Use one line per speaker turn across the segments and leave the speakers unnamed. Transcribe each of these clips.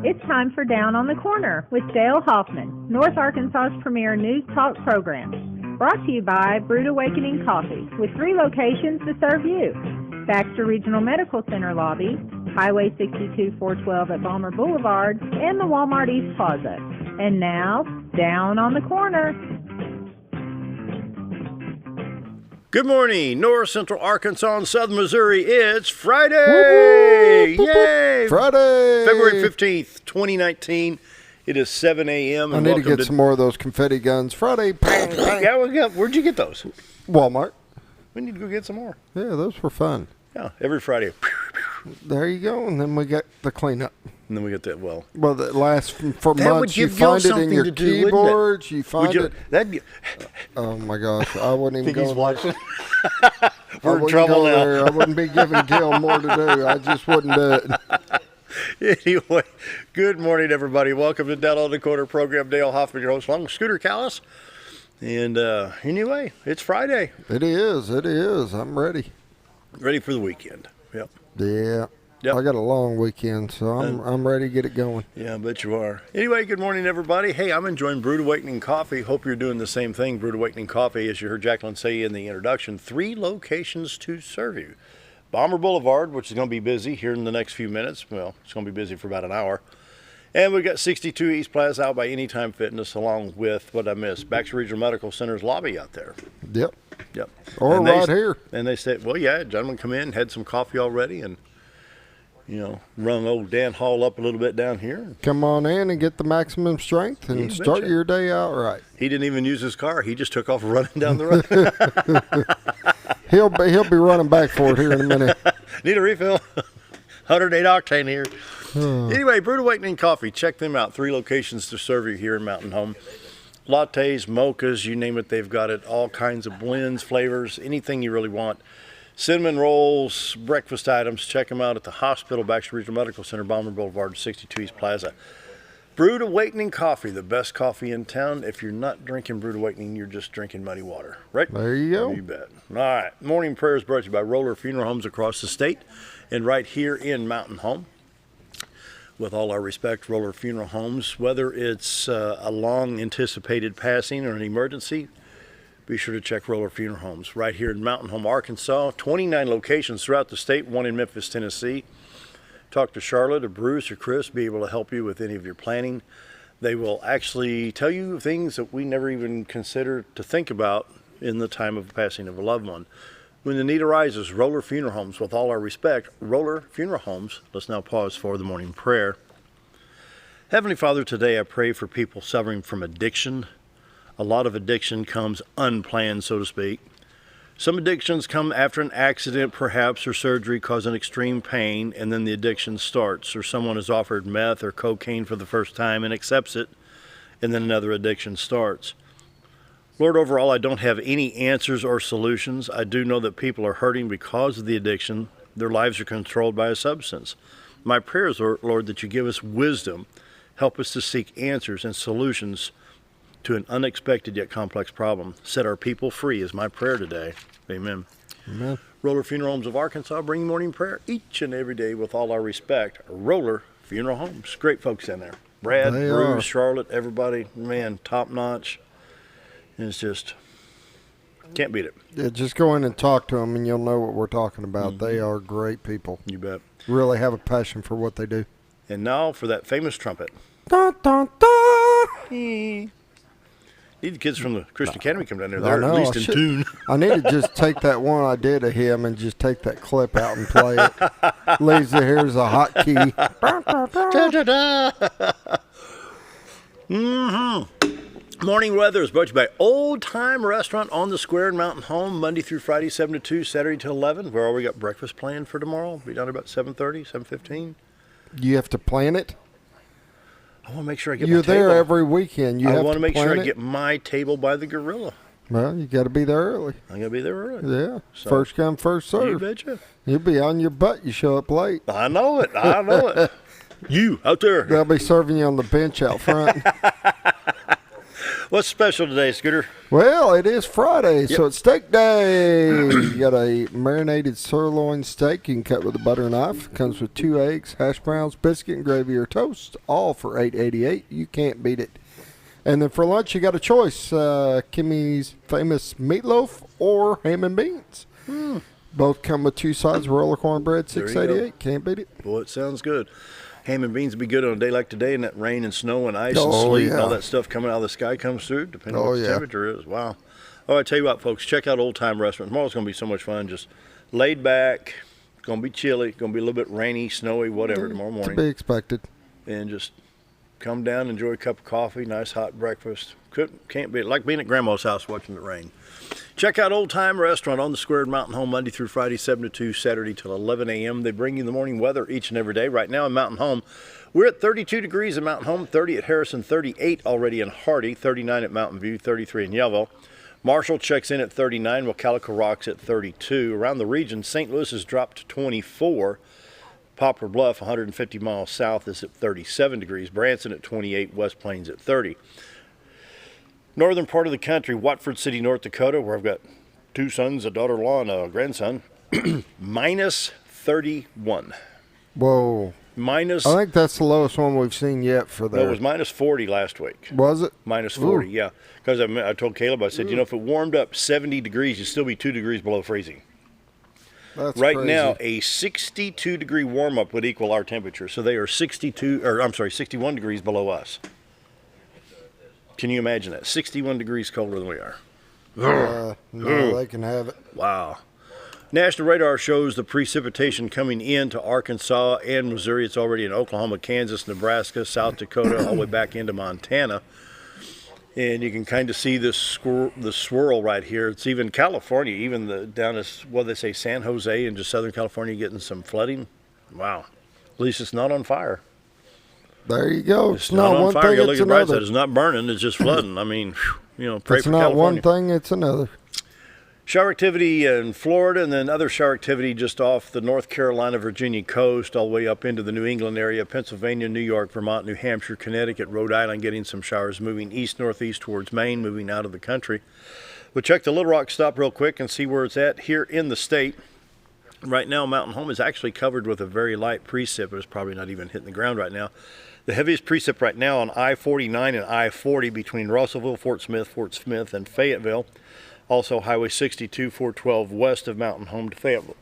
It's time for Down on the Corner with Dale Hoffman, North Arkansas's premier news talk program. Brought to you by Brood Awakening Coffee, with 3 locations to serve you. Baxter Regional Medical Center lobby, Highway 62 412 at Balmer Boulevard, and the Walmart East Plaza. And now, Down on the Corner.
Good morning, North Central Arkansas and Southern Missouri. It's Friday! Yay!
Friday!
February 15th, 2019. It is 7 a.m.
I need to get some more of those confetti guns. Friday.
Yeah, where'd you get those?
Walmart.
We need to go get some more.
Yeah, those were fun.
Yeah, every Friday.
There you go. And then we got the cleanup.
And then we get that,
well, that lasts for
that
months. You find it in your keyboards. You find it.
That'd be,
oh, my gosh. I wouldn't even
think
go
he's watching.
We're in trouble now. There. I wouldn't be giving Gil more to do. I just wouldn't do
it. Anyway, good morning, everybody. Welcome to Down on the Corner program. Dale Hoffman, your host, along with Scooter Callis. And anyway, it's Friday.
It is. It is. I'm ready.
Ready for the weekend. Yep.
Yeah. Yep. I got a long weekend, so I'm ready to get it going.
Yeah, I bet you are. Anyway, good morning, everybody. Hey, I'm enjoying Brood Awakening Coffee. Hope you're doing the same thing. Brood Awakening Coffee, as you heard Jacqueline say in the introduction, 3 locations to serve you. Balmer Boulevard, which is going to be busy here in the next few minutes. Well, it's going to be busy for about an hour. And we've got 62 East Plaza out by Anytime Fitness, along with what I missed, Baxter Regional Medical Center's lobby out there.
Yep.
Yep.
Or right here.
And they said, well, yeah, gentlemen come in, had some coffee already, and run old Dan Hall up a little bit down here.
Come on in and get the maximum strength and start your day out right.
He didn't even use his car. He just took off running down the road.
He'll be running back for it here in a minute.
Need a refill. 108 octane here. Anyway, Brood Awakening Coffee. Check them out. 3 locations to serve you here in Mountain Home. Lattes, mochas, you name it, they've got it. All kinds of blends, flavors, anything you really want. Cinnamon rolls, breakfast items. Check them out at the hospital, Baxter Regional Medical Center, Balmer Boulevard, 62 East Plaza. Brood Awakening Coffee, the best coffee in town. If you're not drinking Brood Awakening, you're just drinking muddy water, right?
There you go.
You bet. All right. Morning prayer is brought to you by Roller Funeral Homes across the state and right here in Mountain Home. With all our respect, Roller Funeral Homes, whether it's a long-anticipated passing or an emergency, be sure to check Roller Funeral Homes right here in Mountain Home, Arkansas. 29 locations throughout the state, 1 in Memphis, Tennessee. Talk to Charlotte or Bruce or Chris, be able to help you with any of your planning. They will actually tell you things that we never even consider to think about in the time of passing of a loved one. When the need arises, Roller Funeral Homes, with all our respect, Roller Funeral Homes. Let's now pause for the morning prayer. Heavenly Father, today I pray for people suffering from addiction. A lot of addiction comes unplanned, so to speak. Some addictions come after an accident, perhaps, or surgery causing extreme pain, and then the addiction starts. Or someone is offered meth or cocaine for the first time and accepts it, and then another addiction starts. Lord, overall, I don't have any answers or solutions. I do know that people are hurting because of the addiction. Their lives are controlled by a substance. My prayers, Lord, that you give us wisdom. Help us to seek answers and solutions to an unexpected yet complex problem. Set our people free is my prayer today. Amen.
Amen.
Roller Funeral Homes of Arkansas, bring morning prayer each and every day with all our respect. Roller Funeral Homes. Great folks in there. Brad, Bruce, Charlotte, everybody, man, top notch. And it's just, can't beat it.
Yeah, just go in and talk to them and you'll know what we're talking about. Mm-hmm. They are great people.
You bet.
Really have a passion for what they do.
And now for that famous trumpet.
Dun, dun, dun.
Need the kids from the Christian Academy come down there. They're at least in tune.
I need to just take that one I did of him and just take that clip out and play it. Lisa, here's a hot key.
Mm-hmm. Morning weather is brought to you by Old Time Restaurant on the Square in Mountain Home, Monday through Friday, 7 to 2, Saturday to 11. Where we got breakfast planned for tomorrow. Be down about 7:30, 7:15.
You have to plan it?
I want to make sure I get my table.
You're there every weekend.
I want to make sure I get my table by the gorilla.
Well, you got to be there early.
I got to be there early.
Yeah. So, first come, first serve.
You betcha.
You'll be on your butt. You show up late.
I know it. I know it. You out there.
They'll be serving you on the bench out front.
What's special today, Scooter?
Well, it is Friday, so it's steak day. You got a marinated sirloin steak you can cut with a butter knife. Comes with 2 eggs, hash browns, biscuit, and gravy or toast, all for $8.88. You can't beat it. And then for lunch, you got a choice: Kimmy's famous meatloaf or ham and beans. Both come with 2 sides of roller cornbread, $6.88. Can't beat it.
Boy, it sounds good. Ham and beans would be good on a day like today, and that rain and snow and ice and
Oh,
sleet and
yeah.
all that stuff coming out of the sky comes through, depending on
Oh,
what the
yeah.
temperature is. Wow. Oh, I tell you what, folks, check out Old Time Restaurant. Tomorrow's going to be so much fun. Just laid back. It's going to be chilly. It's going to be a little bit rainy, snowy, whatever tomorrow
To
morning.
be expected.
And just come down, enjoy a cup of coffee, nice hot breakfast. Can't be like being at Grandma's house watching it rain. Check out Old Time Restaurant on the square at Mountain Home Monday through Friday, 7 to 2, Saturday till 11 a.m. They bring you the morning weather each and every day. Right now in Mountain Home, we're at 32 degrees in Mountain Home, 30 at Harrison, 38 already in Hardy, 39 at Mountain View, 33 in Yellville. Marshall checks in at 39, while Calico Rock's at 32. Around the region, St. Louis has dropped to 24. Poplar Bluff, 150 miles south, is at 37 degrees. Branson at 28, West Plains at 30. Northern part of the country, Watford City, North Dakota, where I've got 2 sons, a daughter-in-law, and a grandson, minus 31.
Whoa.
Minus,
I think that's the lowest one we've seen yet for
no, it
there.
was minus 40 last week.
Was it?
Minus 40,
Ooh.
yeah. Because I told Caleb, I said, you know, if it warmed up 70 degrees, you'd still be 2 degrees below freezing.
That's
Right
crazy.
now, a 62-degree warm-up would equal our temperature. So they are 61 degrees below us. Can you imagine that? 61 degrees colder than we are.
No, they can have it.
Wow. National radar shows the precipitation coming into Arkansas and Missouri. It's already in Oklahoma, Kansas, Nebraska, South Dakota, all the way back into Montana. And you can kind of see the swirl right here. It's even California, even down as, what they say, San Jose and just Southern California getting some flooding. Wow. At least it's not on fire.
There you go.
It's not on
one
fire.
thing,
You look
it's
at the bright
another.
side. It's not burning. It's just flooding. I mean, you know, pray
It's
for
not
California.
one thing, it's another.
Shower activity in Florida, and then other shower activity just off the North Carolina, Virginia coast, all the way up into the New England area, Pennsylvania, New York, Vermont, New Hampshire, Connecticut, Rhode Island, getting some showers moving east-northeast towards Maine, moving out of the country. We'll check the Little Rock stop real quick and see where it's at here in the state. Right now, Mountain Home is actually covered with a very light precip. It's probably not even hitting the ground right now. The heaviest precip right now on I-49 and I-40 between Russellville, Fort Smith, and Fayetteville. Also, Highway 62, 412 west of Mountain Home to Fayetteville.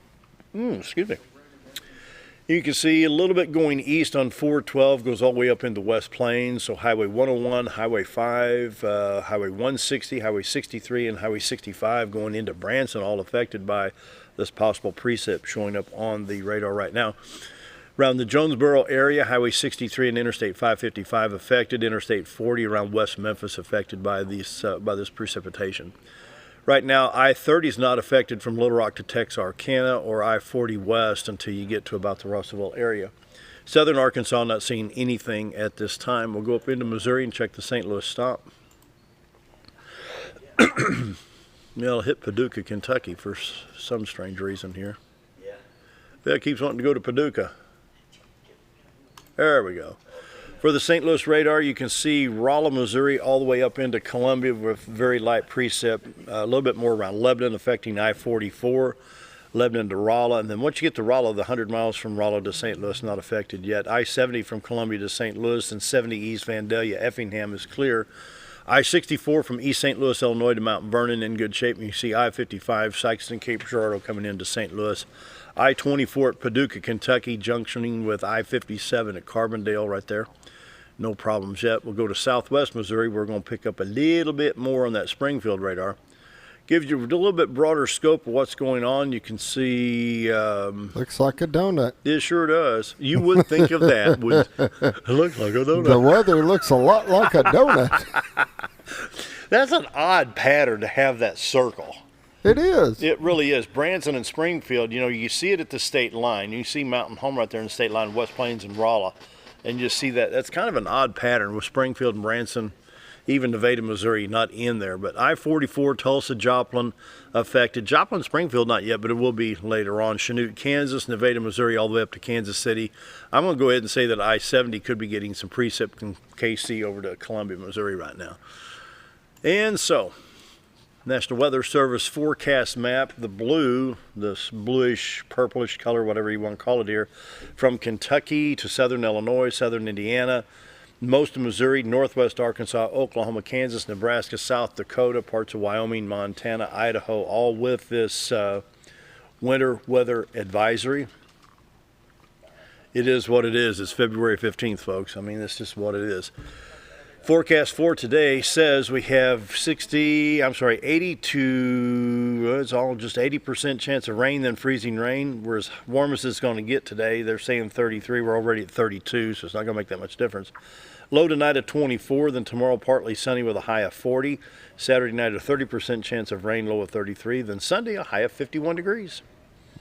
Excuse me. You can see a little bit going east on 412, goes all the way up into West Plains. So Highway 101, Highway 5, Highway 160, Highway 63, and Highway 65 going into Branson, all affected by this possible precip showing up on the radar right now. Around the Jonesboro area, Highway 63 and Interstate 555 affected. Interstate 40 around West Memphis affected by this precipitation. Right now, I-30 is not affected from Little Rock to Texarkana or I-40 west until you get to about the Russellville area. Southern Arkansas not seeing anything at this time. We'll go up into Missouri and check the St. Louis stop. It'll hit Paducah, Kentucky for some strange reason here. Yeah, it keeps wanting to go to Paducah. There we go. For the St. Louis radar, you can see Rolla, Missouri, all the way up into Columbia with very light precip, a little bit more around Lebanon, affecting I-44, Lebanon to Rolla. And then once you get to Rolla, the 100 miles from Rolla to St. Louis, not affected yet. I-70 from Columbia to St. Louis and 70 East Vandalia, Effingham is clear. I-64 from East St. Louis, Illinois to Mount Vernon in good shape. And you see I-55, Sikeston, Cape Girardeau coming into St. Louis. I-24 at Paducah, Kentucky, junctioning with I-57 at Carbondale right there. No problems yet. We'll go to southwest Missouri. We're going to pick up a little bit more on that Springfield radar. Gives you a little bit broader scope of what's going on. You can see...
Looks like a donut.
It sure does. You would think of that. It looks like a donut.
The weather looks a lot like a donut.
That's an odd pattern to have that circle.
It is.
It really is. Branson and Springfield, you know, you see it at the state line. You see Mountain Home right there in the state line, West Plains and Rolla. And you see that. That's kind of an odd pattern with Springfield and Branson, even Nevada, Missouri, not in there. But I-44, Tulsa, Joplin affected. Joplin, Springfield, not yet, but it will be later on. Chanute, Kansas, Nevada, Missouri, all the way up to Kansas City. I'm going to go ahead and say that I-70 could be getting some precip from KC over to Columbia, Missouri right now. And so, National Weather Service forecast map, the blue, this bluish, purplish color, whatever you want to call it here, from Kentucky to southern Illinois, southern Indiana, most of Missouri, northwest Arkansas, Oklahoma, Kansas, Nebraska, South Dakota, parts of Wyoming, Montana, Idaho, all with this winter weather advisory. It is what it is. It's February 15th, folks. I mean, that's just what it is. Forecast for today says we have 80 to, it's all just 80% chance of rain, then freezing rain. We're as warm as it's going to get today. They're saying 33. We're already at 32, so it's not going to make that much difference. Low tonight at 24, then tomorrow partly sunny with a high of 40. Saturday night a 30% chance of rain, low of 33. Then Sunday a high of 51 degrees.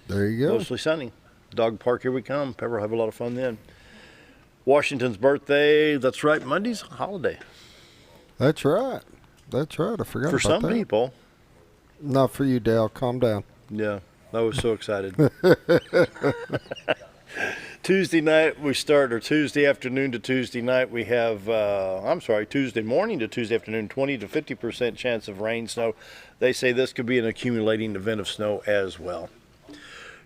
There you go.
Mostly sunny. Dog park, here we come. Pepper will have a lot of fun then. Washington's birthday, that's right, Monday's a holiday.
That's right. That's right. I forgot about that.
For some people.
Not for you, Dale. Calm down.
Yeah, I was so excited. Tuesday night we start, or Tuesday afternoon to Tuesday night we have, Tuesday morning to Tuesday afternoon, 20 to 50% chance of rain, snow. They say this could be an accumulating event of snow as well.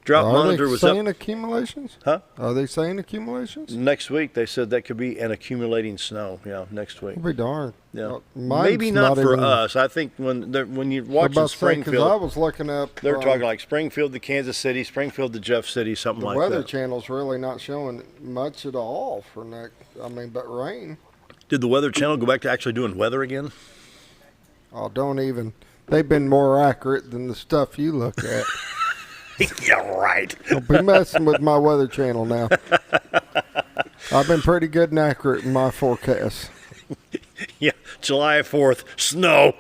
Drought monitor was up.
Are they saying accumulations?
Huh?
Are they saying accumulations?
Next week they said that could be an accumulating snow. Yeah, next week.
I'll be darned.
Yeah,
Mine's
maybe not for
even,
us. I think when you're watching Springfield,
I was looking up.
They're talking like Springfield to Kansas City, Springfield to Jeff City, something like that.
The Weather Channel's really not showing much at all for next. But rain.
Did the Weather Channel go back to actually doing weather again?
Oh, don't even. They've been more accurate than the stuff you look at.
Yeah, right.
Don't be messing with my Weather Channel now. I've been pretty good and accurate in my forecasts.
Yeah, July 4th, snow.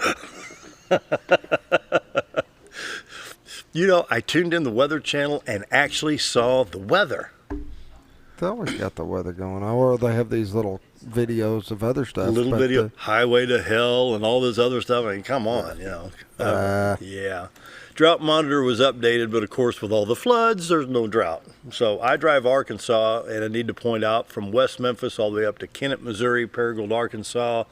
You know, I tuned in the Weather Channel and actually saw the weather.
They always got the weather going on, or they have these little videos of other stuff.
Little video, Highway to Hell and all this other stuff. I mean, come on, you know. Yeah. Drought monitor was updated, but of course with all the floods, there's no drought. So I drive Arkansas, and I need to point out from West Memphis all the way up to Kennett, Missouri, Paragould, Arkansas.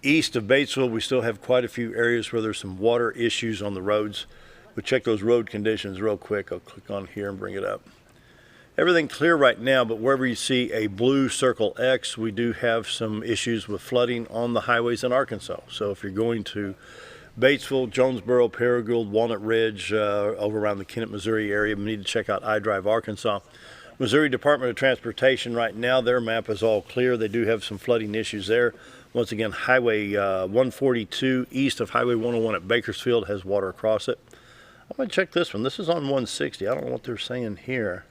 East of Batesville, we still have quite a few areas where there's some water issues on the roads. But check those road conditions real quick. I'll click on here and bring it up. Everything clear right now, but wherever you see a blue circle X, we do have some issues with flooding on the highways in Arkansas. So if you're going to Batesville, Jonesboro, Paragould, Walnut Ridge, over around the Kennett, Missouri area, we need to check out iDrive Arkansas. Missouri Department of Transportation, right now, their map is all clear. They do have some flooding issues there. Once again, Highway 142 east of Highway 101 at Bakersfield has water across it. I'm going to check this one. This is on 160. I don't know what they're saying here.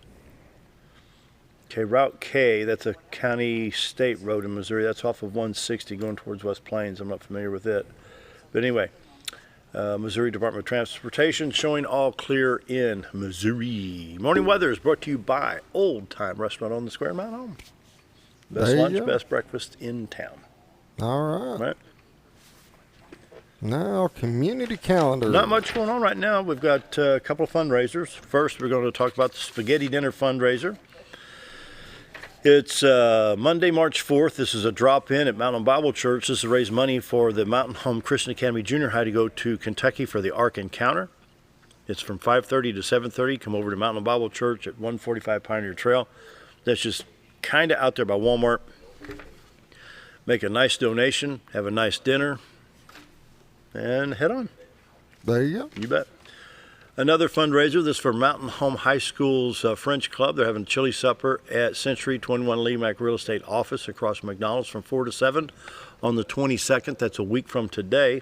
Okay, Route K, that's a county state road in Missouri. That's off of 160 going towards West Plains. I'm not familiar with it. But anyway, Missouri Department of Transportation showing all clear in Missouri. Morning weather is brought to you by Old Time Restaurant on the Square, Mount Home. Best lunch, best breakfast in town.
All right. Now, community calendar.
Not much going on right now. We've got a couple of fundraisers. First, we're going to talk about the Spaghetti Dinner fundraiser. It's Monday, March 4th. This is a drop-in at Mountain Bible Church. This is to raise money for the Mountain Home Christian Academy Junior High to go to Kentucky for the Ark Encounter. It's from 5:30 to 7:30. Come over to Mountain Bible Church at 145 Pioneer Trail. That's just kind of out there by Walmart. Make a nice donation, have a nice dinner, and head on.
There you go.
You bet. Another fundraiser, this is for Mountain Home High School's French Club. They're having a chili supper at Century 21 Lee Mack Real Estate Office across McDonald's from 4 to 7 on the 22nd. That's a week from today.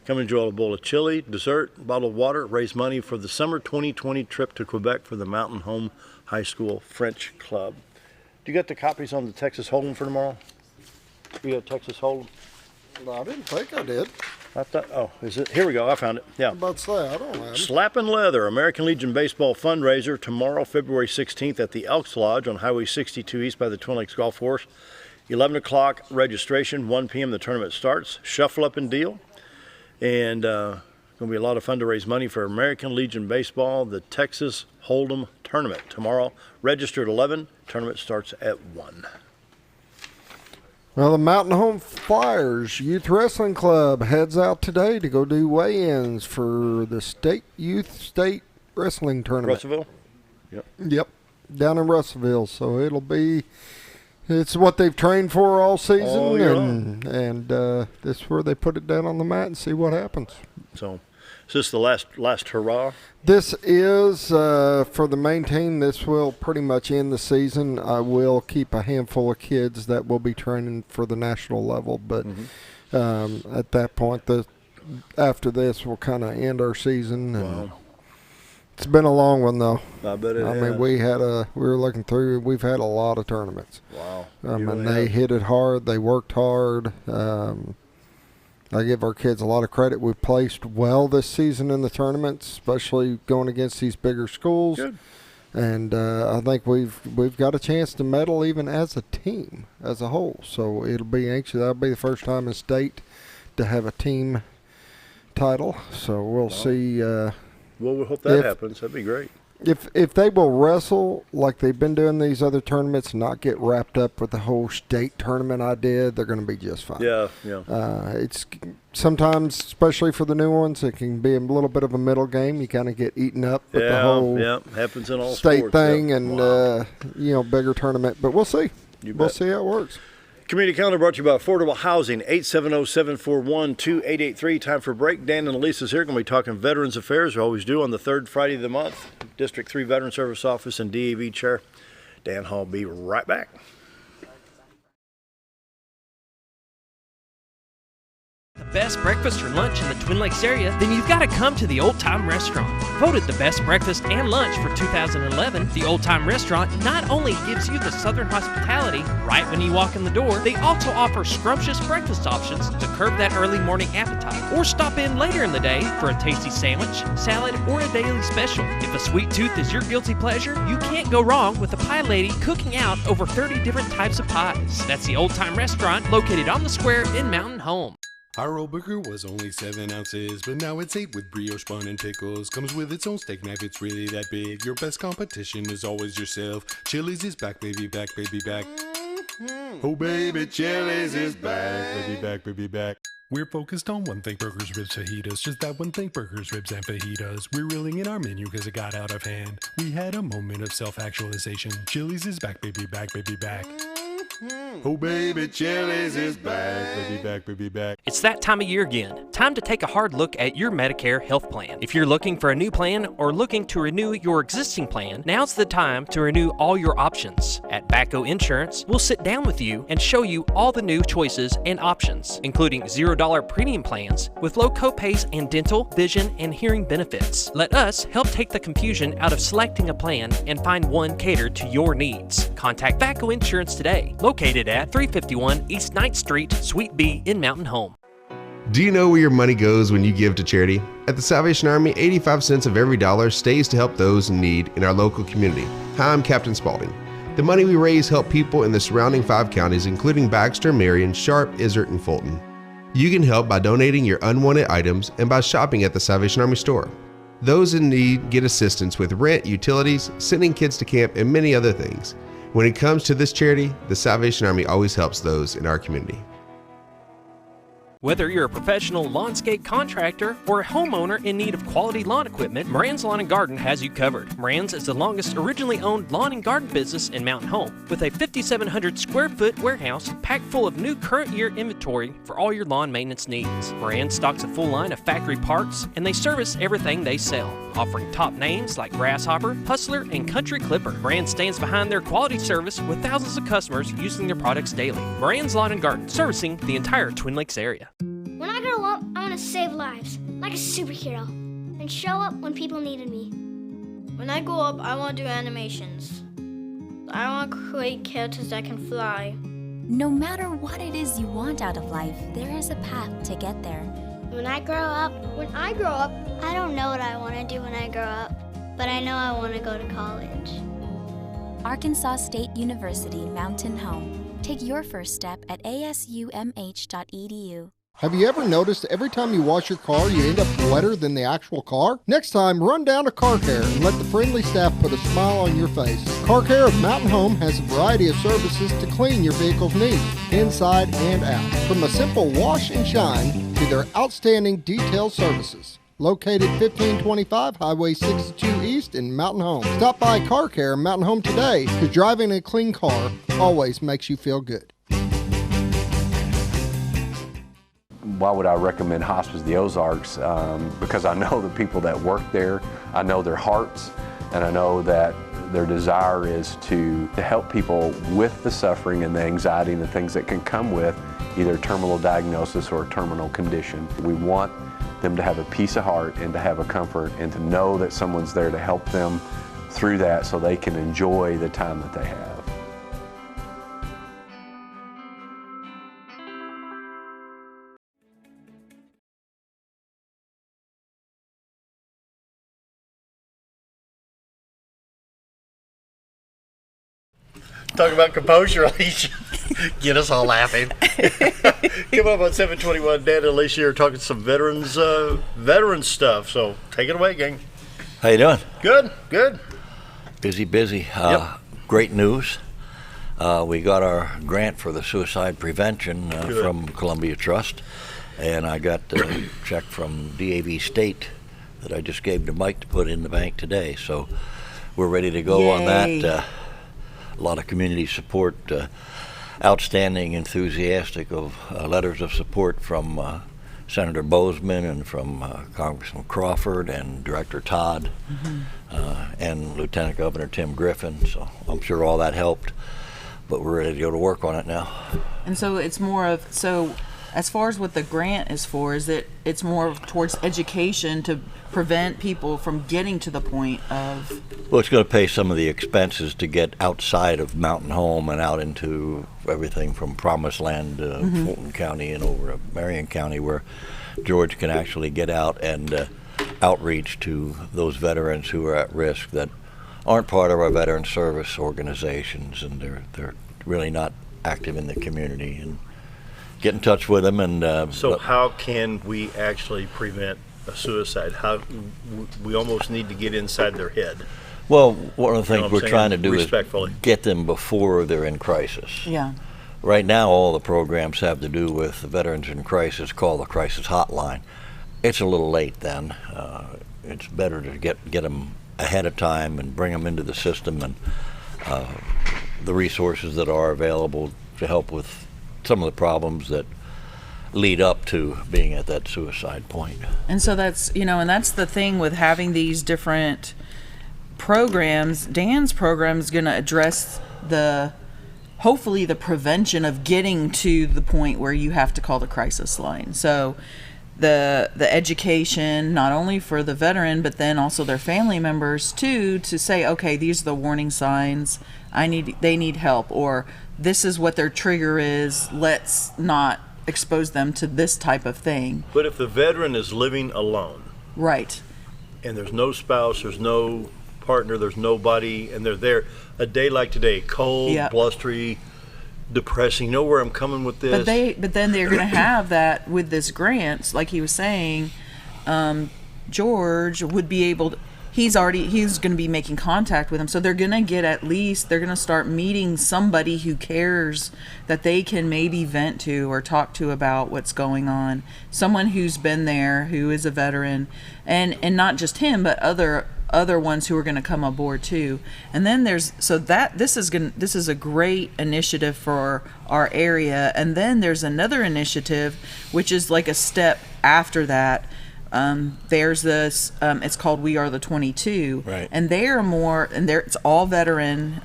Come enjoy a bowl of chili, dessert, bottle of water, raise money for the summer 2020 trip to Quebec for the Mountain Home High School French Club. Do you got the copies on the Texas Hold'em for tomorrow? You got Texas Hold'em?
No, I didn't think I did.
I thought, oh, is it? Here we go. I found it. Yeah.
I'm about to say, I don't have it.
Slappin' Leather, American Legion Baseball fundraiser tomorrow, February 16th at the Elks Lodge on Highway 62 East by the Twin Lakes Golf Course. 11 o'clock registration, 1 p.m. the tournament starts. Shuffle up and deal. And going to be a lot of fun to raise money for American Legion Baseball, the Texas Hold'em tournament tomorrow. Register at 11. Tournament starts at 1.
Well, the Mountain Home Flyers Youth Wrestling Club heads out today to go do weigh-ins for the State Wrestling Tournament.
Russellville?
Yep, down in Russellville. So it's what they've trained for all season, and this is where they put it down on the mat and see what happens.
So, is this the last hurrah?
This is for the main team. This will pretty much end the season. I will keep a handful of kids that will be training for the national level, but at that point, after this, we'll kind of end our season. And it's been a long one, though.
I bet it has.
I mean, we were looking through. We've had a lot of tournaments.
Wow.
And they hit it hard. They worked hard. I give our kids a lot of credit. We placed well this season in the tournaments, especially going against these bigger schools.
Good.
And I think we've got a chance to medal even as a team, as a whole. So it'll be anxious. That'll be the first time in state to have a team title. So we'll see.
Well, we hope that happens. That'd be great.
If they will wrestle like they've been doing these other tournaments, not get wrapped up with the whole state tournament idea, they're going to be just fine.
Yeah.
It's sometimes, especially for the new ones, it can be a little bit of a middle game. You kind of get eaten up with the whole
happens in all
state
sports,
thing and bigger tournament. But we'll see. We'll see how it works.
Community Calendar brought to you by Affordable Housing, 870-741-2883. Time for a break. Dan and Elisa's here. Going to be talking Veterans Affairs. We always do on the third Friday of the month. District 3 Veteran Service Office and DAV Chair Dan Hall. Be right back.
The best breakfast or lunch in the Twin Lakes area, then you've got to come to the Old Time Restaurant. Voted the best breakfast and lunch for 2011, the Old Time Restaurant not only gives you the Southern hospitality right when you walk in the door, they also offer scrumptious breakfast options to curb that early morning appetite. Or stop in later in the day for a tasty sandwich, salad, or a daily special. If a sweet tooth is your guilty pleasure, you can't go wrong with the pie lady cooking out over 30 different types of pies. That's the Old Time Restaurant located on the square in Mountain Home.
Our old burger was only 7 ounces, but now it's 8 with brioche bun and pickles. Comes with its own steak knife, it's really that big. Your best competition is always yourself. Chili's is back, baby, back, baby, back. Oh, baby, Chili's is back, baby, back, baby, back. We're focused on one thing, burgers, ribs, fajitas. Just that one thing, burgers, ribs, and fajitas. We're reeling in our menu because it got out of hand. We had a moment of self-actualization. Chili's is back, baby, back, baby, back. Oh, baby, Chili's is back, baby, back, baby, back.
It's that time of year again. Time to take a hard look at your Medicare health plan. If you're looking for a new plan or looking to renew your existing plan, now's the time to renew all your options. At VACO Insurance, we'll sit down with you and show you all the new choices and options, including $0 premium plans with low copays and dental, vision, and hearing benefits. Let us help take the confusion out of selecting a plan and find one catered to your needs. Contact VACO Insurance today, located at 351 East 9th Street, Suite B in Mountain Home.
Do you know where your money goes when you give to charity? At the Salvation Army, 85 cents of every dollar stays to help those in need in our local community. Hi, I'm Captain Spaulding. The money we raise help people in the surrounding 5 counties, including Baxter, Marion, Sharp, Izzard, and Fulton. You can help by donating your unwanted items and by shopping at the Salvation Army store. Those in need get assistance with rent, utilities, sending kids to camp, and many other things. When it comes to this charity, the Salvation Army always helps those in our community.
Whether you're a professional lawnscape contractor or a homeowner in need of quality lawn equipment, Moran's Lawn and Garden has you covered. Moran's is the longest originally owned lawn and garden business in Mountain Home, with a 5,700 square foot warehouse packed full of new current year inventory for all your lawn maintenance needs. Moran stocks a full line of factory parts, and they service everything they sell, offering top names like Grasshopper, Hustler, and Country Clipper. Moran stands behind their quality service with thousands of customers using their products daily. Moran's Lawn and Garden, servicing the entire Twin Lakes area.
When I grow up, I want to save lives, like a superhero, and show up when people needed me.
When I grow up, I want to do animations. I want to create characters that can fly.
No matter what it is you want out of life, there is a path to get there.
When I grow up, I don't know what I want to do when I grow up, but I know I want to go to college.
Arkansas State University Mountain Home. Take your first step at asumh.edu.
Have you ever noticed every time you wash your car, you end up wetter than the actual car? Next time, run down to Car Care and let the friendly staff put a smile on your face. Car Care of Mountain Home has a variety of services to clean your vehicle's needs, inside and out. From a simple wash and shine to their outstanding detail services. Located 1525 Highway 62 East in Mountain Home. Stop by Car Care in Mountain Home today, because driving a clean car always makes you feel good.
Why would I recommend Hospice of the Ozarks? Because I know the people that work there, I know their hearts, and I know that their desire is to help people with the suffering and the anxiety and the things that can come with either terminal diagnosis or a terminal condition. We want them to have a peace of heart and to have a comfort and to know that someone's there to help them through that so they can enjoy the time that they have.
Talk about composure, Elesha. Get us all laughing. Come up on 721. Dan and Elesha are talking some veteran stuff. So take it away, gang.
How you doing?
Good, good.
Busy.
Yep.
Great news. We got our grant for the suicide prevention from Columbia Trust, and I got a check from DAV State that I just gave to Mike to put in the bank today. So we're ready to go on that. A lot of community support, outstanding, enthusiastic of letters of support from Senator Bozeman and from Congressman Crawford and Director Todd and Lieutenant Governor Tim Griffin. So I'm sure all that helped, but we're ready to go to work on it now.
And so it's more of, so as far as what the grant is for, is that it's more towards education to prevent people from getting to the point of...
Well, it's going to pay some of the expenses to get outside of Mountain Home and out into everything from Promised Land, Fulton County and over to Marion County, where George can actually get out and outreach to those veterans who are at risk that aren't part of our veteran service organizations, and they're really not active in the community, and get in touch with them. And
so how can we actually prevent a suicide? How we almost need to get inside their head.
Well, one of the things we're trying to do is get them before they're in crisis.
Yeah.
Right now, all the programs have to do with the veterans in crisis, call the crisis hotline. It's a little late then. It's better to get them ahead of time and bring them into the system, and the resources that are available to help with some of the problems that lead up to being at that suicide point.
And so that's, and that's the thing with having these different programs. Dan's program is going to address hopefully the prevention of getting to the point where you have to call the crisis line. So the education, not only for the veteran, but then also their family members too, to say, okay, these are the warning signs. They need help, or this is what their trigger is. Let's not expose them to this type of thing.
But if the veteran is living alone,
right,
and there's no spouse, there's no partner, there's nobody, and they're there a day like today, cold, blustery, depressing. You know where I'm coming with this?
But then they're going to have that with this grant, like he was saying. George would be able to. He's going to be making contact with them, so they're going to start meeting somebody who cares, that they can maybe vent to or talk to about what's going on. Someone who's been there, who is a veteran, and not just him, but other ones who are going to come aboard too. And then this is a great initiative for our area. And then there's another initiative, which is like a step after that. There's this, it's called We Are the 22,
right.
And it's all veteran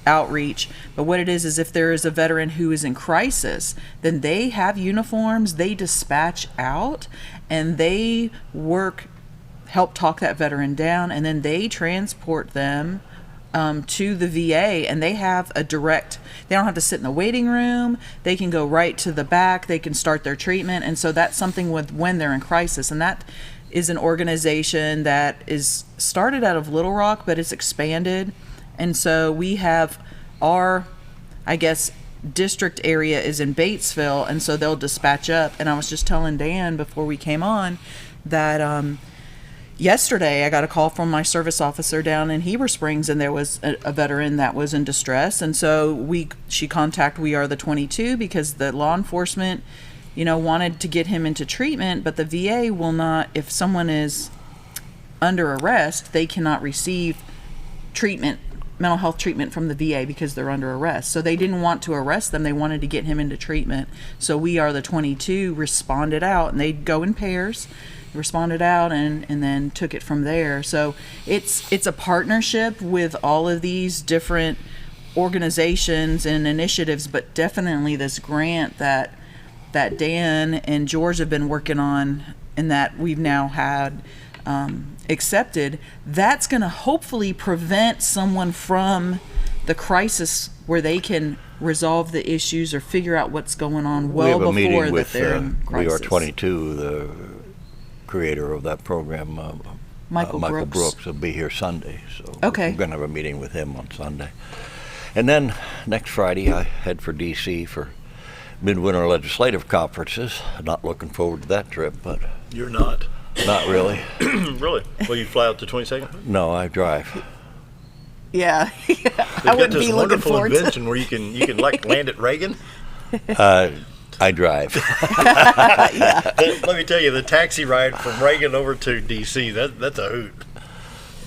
outreach. But what it is if there is a veteran who is in crisis, then they have uniforms, they dispatch out, and they help talk that veteran down, and then they transport them to the VA, and they have they don't have to sit in the waiting room. They can go right to the back. They can start their treatment. And so that's something when they're in crisis. And that is an organization that is started out of Little Rock, but it's expanded. And so we have our, district area is in Batesville, and so they'll dispatch up. And I was just telling Dan before we came on that yesterday I got a call from my service officer down in Heber Springs, and there was a veteran that was in distress. And so she contacted We Are the 22 because the law enforcement, wanted to get him into treatment, but the VA will not, if someone is under arrest, they cannot receive treatment, mental health treatment from the VA because they're under arrest. So they didn't want to arrest them. They wanted to get him into treatment. So We Are the 22 responded out, and they'd go in pairs, responded out, and then took it from there. So it's a partnership with all of these different organizations and initiatives, but definitely this grant that Dan and George have been working on and that we've now had accepted, that's going to hopefully prevent someone from the crisis where they can resolve the issues or figure out what's going on well before that they're in crisis.
We Are 22, the creator of that program,
Michael
Brooks will be here Sunday, so
okay.
We're going to have a meeting with him on Sunday. And then next Friday I head for D.C. for midwinter legislative conferences. Not looking forward to that trip, but...
You're not?
Not really.
Really? Well, you fly out the 22nd?
No, I drive.
Yeah.
They've got this wonderful invention where you can like land at Reagan.
I drive.
Let me tell you, the taxi ride from Reagan over to D.C., that's a hoot.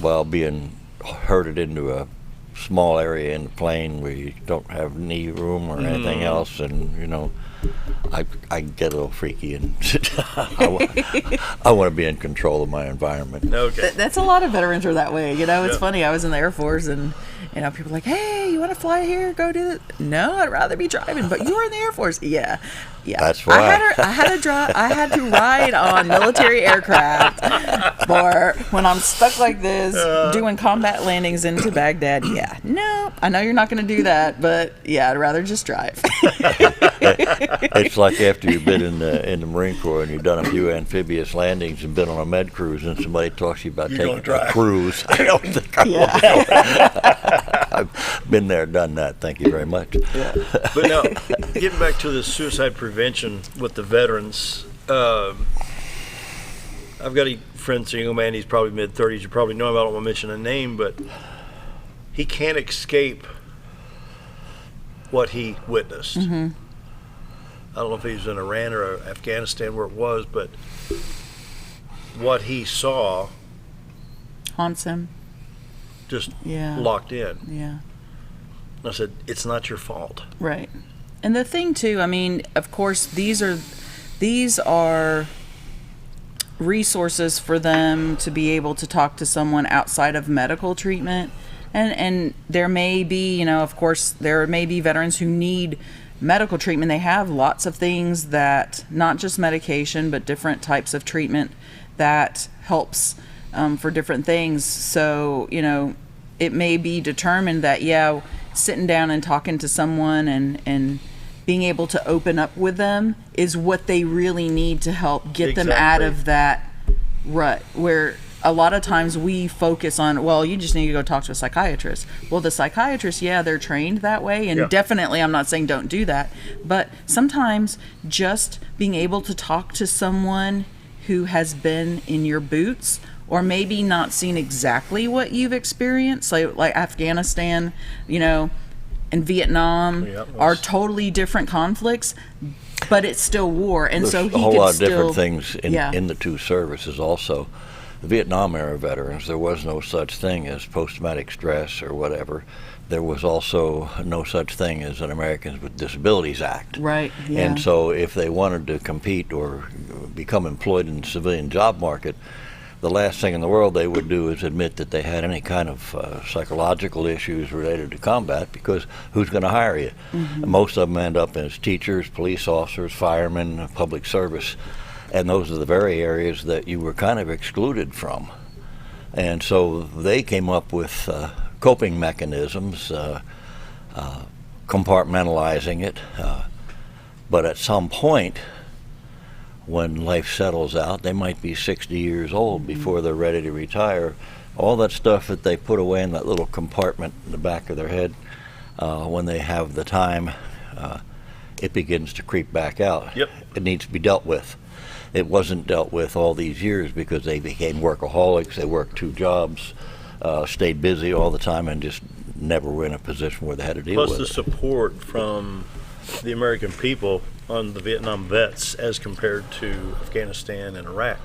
Well, being herded into a small area in the plane where you don't have knee room or anything else, and I get a little freaky, and I want to be in control of my environment.
Okay.
That's a lot of veterans are that way. It's funny. I was in the Air Force, and people are like, "Hey, you want to fly here? Go do it." No, I'd rather be driving. But you were in the Air Force. Yeah.
That's why
I had to ride on military aircraft for when I'm stuck like this doing combat landings into Baghdad. Yeah. No, I know you're not going to do that, but yeah, I'd rather just drive.
It's like after you've been in the Marine Corps and you've done a few amphibious landings and been on a med cruise, and somebody talks to you about taking a cruise. I don't think I will. I've been there, done that. Thank you very much.
Yeah. But now, getting back to the suicide prevention with the veterans, I've got a friend, a young man, he's probably mid-30s. You probably know him. I don't want to mention a name, but he can't escape what he witnessed.
Mm-hmm.
I don't know if he was in Iran or Afghanistan where it was, but what he saw
haunts him.
Just locked in.
Yeah.
I said, it's not your fault.
Right. And the thing too, I mean, of course, these are resources for them to be able to talk to someone outside of medical treatment. And there may be, of course, there may be veterans who need medical treatment. They have lots of things that, not just medication, but different types of treatment that helps for different things. So, it may be determined that, sitting down and talking to someone and being able to open up with them is what they really need to help get them out of that rut, where a lot of times we focus on, well, you just need to go talk to a psychiatrist. Well, the psychiatrists, they're trained that way, and definitely I'm not saying don't do that, but sometimes just being able to talk to someone who has been in your boots or maybe not seen exactly what you've experienced, like Afghanistan, and Vietnam are totally different conflicts, but it's still war, and
there's
so he
a whole
can
lot of
still,
different things in the two services also. The Vietnam era veterans, there was no such thing as post-traumatic stress or whatever. There was also no such thing as an Americans with Disabilities Act.
Right, yeah.
And so if they wanted to compete or become employed in the civilian job market, the last thing in the world they would do is admit that they had any kind of psychological issues related to combat, because who's going to hire you? Mm-hmm. Most of them end up as teachers, police officers, firemen, public service, and those are the very areas that you were kind of excluded from. And so they came up with coping mechanisms, compartmentalizing it, but at some point, when life settles out, they might be 60 years old before they're ready to retire. All that stuff that they put away in that little compartment in the back of their head, when they have the time it begins to creep back out.
Yep.
It needs to be dealt with. It wasn't dealt with all these years because they became workaholics. They worked 2 jobs, stayed busy all the time, and just never were in a position where they had to deal
Plus
with
the
it.
support from the American people on the Vietnam vets as compared to Afghanistan and Iraq.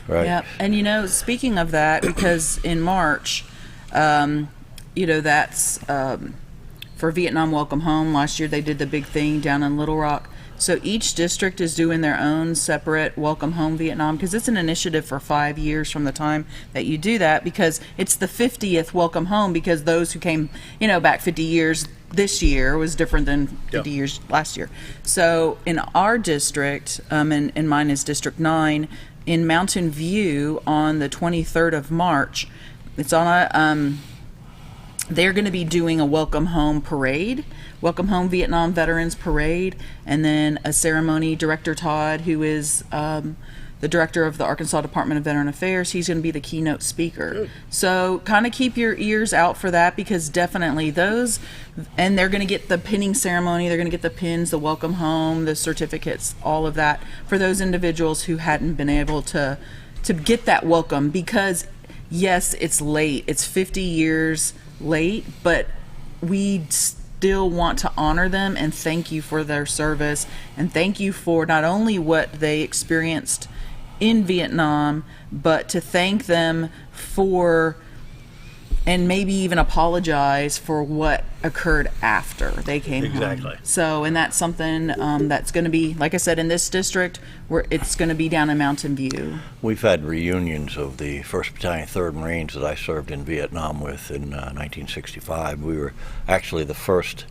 Right.
Yeah, and speaking of that, because in March, that's for Vietnam Welcome Home. Last year they did the big thing down in Little Rock. So each district is doing their own separate Welcome Home Vietnam, because it's an initiative for 5 years from the time that you do that, because it's the 50th Welcome Home, because those who came, back 50 years this year was different than 50 years last year. So in our district, and mine is District 9, in Mountain View on the 23rd of March, it's on a, they're going to be doing a Welcome Home parade, Welcome Home Vietnam Veterans Parade, and then a ceremony. Director Todd, who is the director of the Arkansas Department of Veteran Affairs, he's going to be the keynote speaker. Good. So kind of keep your ears out for that, because definitely those, and they're going to get the pinning ceremony, they're going to get the pins, the welcome home, the certificates, all of that for those individuals who hadn't been able to get that welcome, because yes, it's late, it's 50 years late, but we still want to honor them and thank you for their service, and thank you for not only what they experienced in Vietnam, but to thank them for, and maybe even apologize for what occurred after they came home. So, and that's something that's going to be, like I said, in this district, where it's going to be down in Mountain View.
We've had reunions of the 1st Battalion, 3rd Marines that I served in Vietnam with in 1965. We were actually the first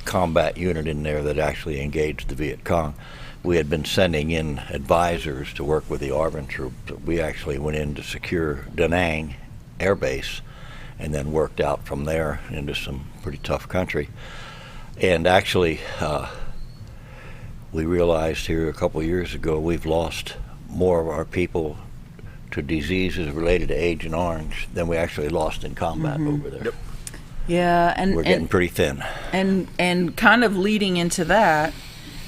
combat unit in there that actually engaged the Viet Cong. We had been sending in advisors to work with the ARVN troops. We actually went in to secure Da Nang Air Base, and then worked out from there into some pretty tough country. And actually, we realized here a couple of years ago, we've lost more of our people to diseases related to Agent Orange than we actually lost in combat over there.
Yep.
Yeah, and
we're getting pretty thin.
And kind of leading into that,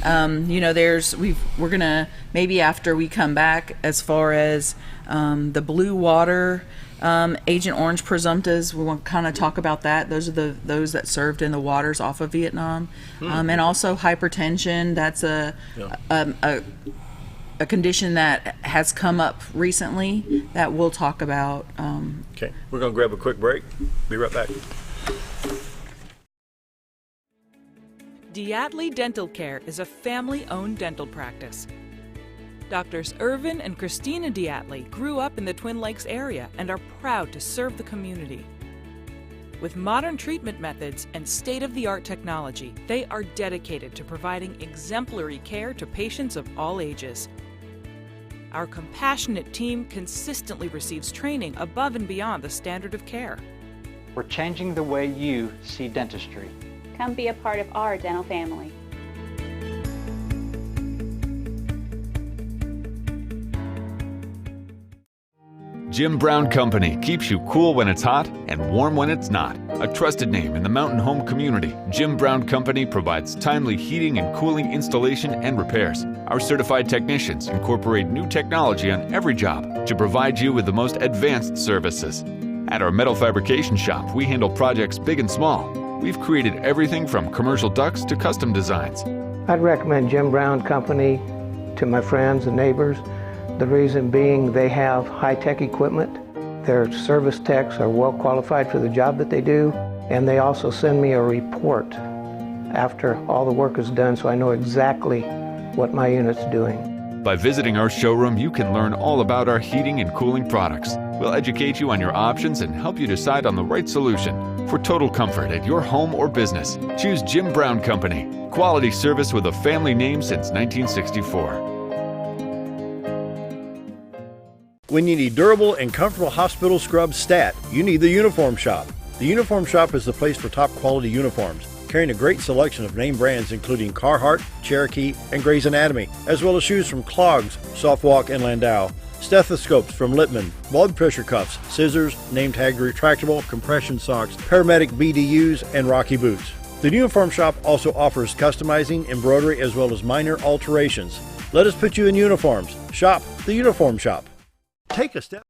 we're gonna, maybe after we come back, as far as the blue water Agent Orange presumptives, we want to kind of talk about that. Those are those that served in the waters off of Vietnam, and also hypertension. That's a condition that has come up recently that we'll talk about.
Okay, we're going to grab a quick break. Be right back.
Diatley Dental Care is a family-owned dental practice. Doctors Irvin and Christina Diatley grew up in the Twin Lakes area and are proud to serve the community. With modern treatment methods and state-of-the-art technology, they are dedicated to providing exemplary care to patients of all ages. Our compassionate team consistently receives training above and beyond the standard of care.
We're changing the way you see dentistry.
Come be a part of our dental family.
Jim Brown Company keeps you cool when it's hot and warm when it's not. A trusted name in the mountain home community, Jim Brown Company provides timely heating and cooling installation and repairs. Our certified technicians incorporate new technology on every job to provide you with the most advanced services. At our metal fabrication shop, we handle projects big and small. We've created everything from commercial ducts to custom designs.
I'd recommend Jim Brown Company to my friends and neighbors. The reason being they have high-tech equipment. Their service techs are well qualified for the job that they do, and they also send me a report after all the work is done so I know exactly what my unit's doing.
By visiting our showroom, you can learn all about our heating and cooling products. We'll educate you on your options and help you decide on the right solution. For total comfort at your home or business, choose Jim Brown Company. Quality service with a family name since 1964.
When you need durable and comfortable hospital scrubs stat, you need the Uniform Shop. The Uniform Shop is the place for top quality uniforms, carrying a great selection of name brands including Carhartt, Cherokee, and Grey's Anatomy, as well as shoes from Clogs, Softwalk, and Landau, stethoscopes from Littman, blood pressure cuffs, scissors, name tag retractable, compression socks, paramedic BDUs, and Rocky boots. The Uniform Shop also offers customizing, embroidery, as well as minor alterations. Let us put you in uniforms. Shop the Uniform Shop. Take a step.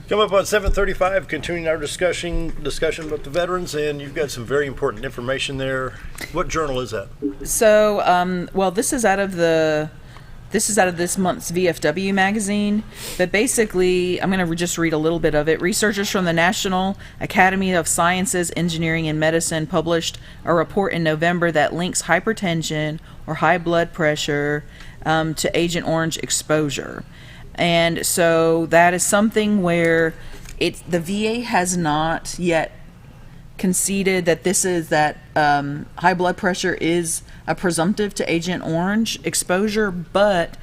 Come up on 7:35, continuing our discussion with the veterans, and you've got some very important information there. What journal is that?
So, well, this is out of this month's VFW magazine, but basically, I'm going to just read a little bit of it. Researchers from the National Academy of Sciences, Engineering, and Medicine published a report in November that links hypertension or high blood pressure to Agent Orange exposure. And so that is something where the VA has not yet conceded that high blood pressure is a presumptive to Agent Orange exposure, but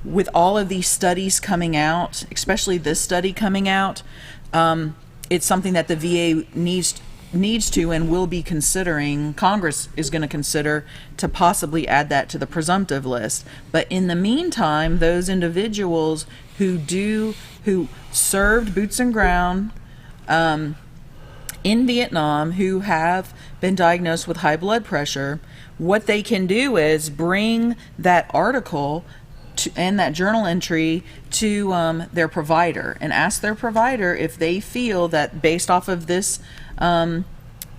with all of these studies coming out, especially this study coming out, it's something that the VA needs to and will be considering. Congress is going to consider to possibly add that to the presumptive list. But in the meantime, those individuals who served boots and ground in Vietnam, who have been diagnosed with high blood pressure, what they can do is bring that article and that journal entry to their provider and ask their provider if they feel that, based off of this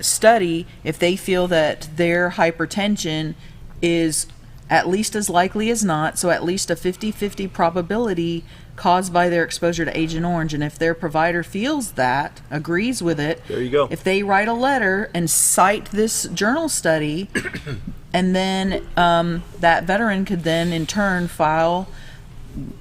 study, if they feel that their hypertension is at least as likely as not, so at least a 50-50 probability caused by their exposure to Agent Orange. And if their provider feels that, agrees with it,
there you go.
If they write a letter and cite this journal study, and then that veteran could then in turn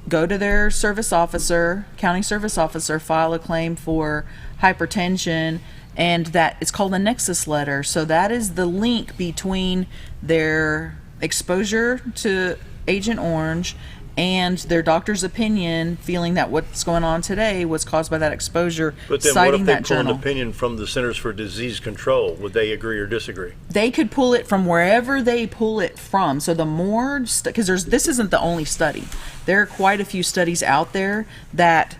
go to their service officer, county service officer, file a claim for hypertension, and that it's called a nexus letter. So that is the link between their exposure to Agent Orange and their doctor's opinion, feeling that what's going on today was caused by that exposure.
But then
citing
what if they
that
pull
journal.
an opinion from the Centers for Disease Control? Would they agree or disagree?
They could pull it from wherever they pull it from. So the more, because this isn't the only study. There are quite a few studies out there that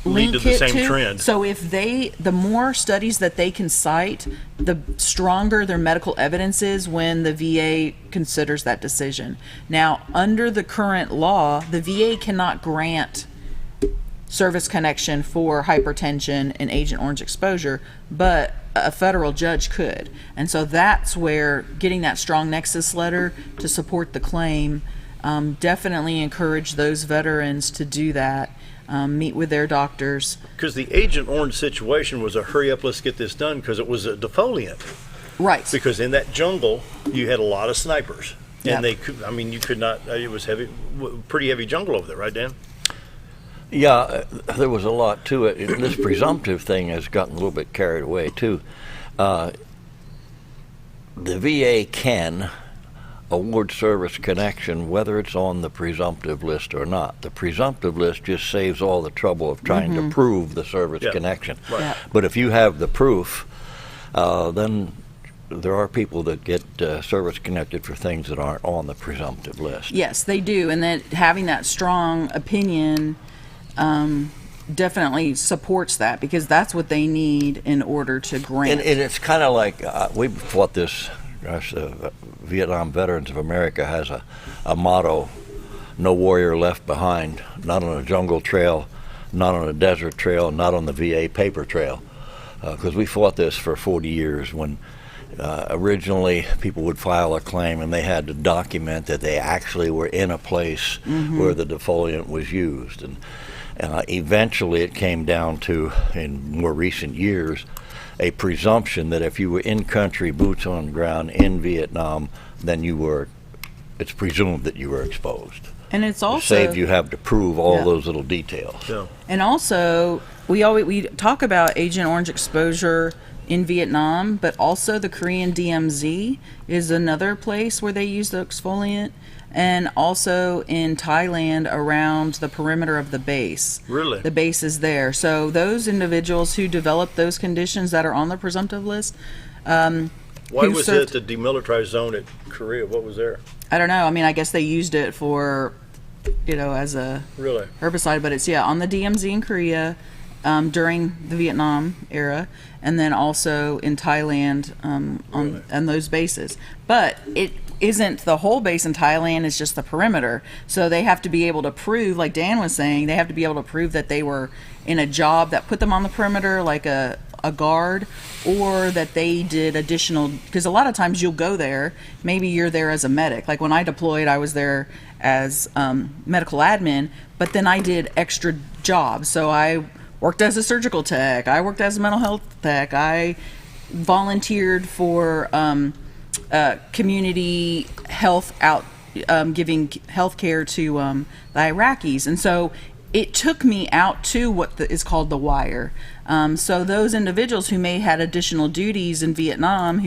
lead to the same trend.
So if the more studies that they can cite, the stronger their medical evidence is when the VA considers that decision. Now, under the current law, the VA cannot grant service connection for hypertension and Agent Orange exposure, but a federal judge could. And so that's where getting that strong nexus letter to support the claim, definitely encourage those veterans to do that. Meet with their doctors.
Because the Agent Orange situation was a hurry up, let's get this done, because it was a defoliant.
Right.
Because in that jungle, you had a lot of snipers.
Yep.
And you could not, it was pretty heavy jungle over there, right, Dan?
Yeah, there was a lot to it. This presumptive thing has gotten a little bit carried away, too. The VA can award service connection whether it's on the presumptive list or not. The presumptive list just saves all the trouble of trying to prove the service connection.
Right. Yeah.
But if you have the proof, then there are people that get service connected for things that aren't on the presumptive list.
Yes, they do. And that having that strong opinion definitely supports that, because that's what they need in order to grant.
And it's kind of like we fought this. Vietnam Veterans of America has a motto: no warrior left behind, not on a jungle trail, not on a desert trail, not on the VA paper trail. Because we fought this for 40 years when originally people would file a claim and they had to document that they actually were in a place where the defoliant was used. And eventually it came down to, in more recent years, a presumption that if you were in country, boots on the ground in Vietnam, then it's presumed that you were exposed.
And it's also
saved you have to prove all those little details.
Yeah.
And also, we talk about Agent Orange exposure in Vietnam, but also the Korean DMZ is another place where they use the exfoliant, and also in Thailand around the perimeter of the base.
Really?
The base is there. So those individuals who develop those conditions that are on the presumptive list.
Why was it the demilitarized zone at Korea? What was there?
I don't know. I mean, I guess they used it for as a
Really?
herbicide, but it's on the DMZ in Korea during the Vietnam era, and then also in Thailand on those bases. But it isn't the whole base in Thailand, it's just the perimeter. So they have to be able to prove, like Dan was saying, they have to be able to prove that they were in a job that put them on the perimeter, like a guard, or that they did additional, because a lot of times you'll go there, maybe you're there as a medic. Like when I deployed, I was there as medical admin, but then I did extra jobs. So I worked as a surgical tech, I worked as a mental health tech, I volunteered for community health giving health care to the Iraqis. And so it took me out to what is called the wire. So those individuals who may had additional duties in Vietnam,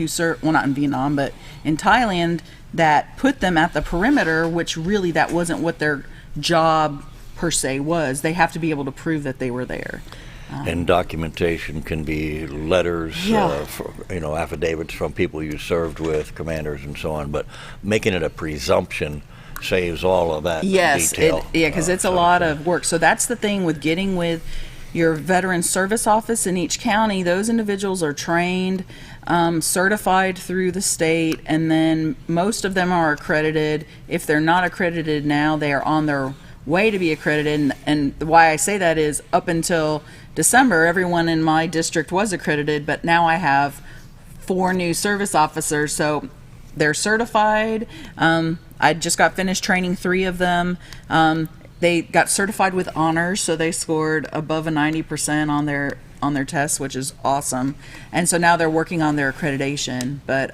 not in Vietnam, but in Thailand, that put them at the perimeter, which really that wasn't what their job per se was. They have to be able to prove that they were there.
And documentation can be letters, affidavits from people you served with, commanders and so on, but making it a presumption saves all of that detail.
Because it's a lot of work. So that's the thing with getting with your veteran service office in each county. Those individuals are trained, certified through the state, and then most of them are accredited. If they're not accredited now, they are on their way to be accredited. And why I say that is up until December, everyone in my district was accredited, but now I have 4 new service officers, so they're certified. I just got finished training 3 of them. They got certified with honors, so they scored above a 90% on their tests, which is awesome. And so now they're working on their accreditation. But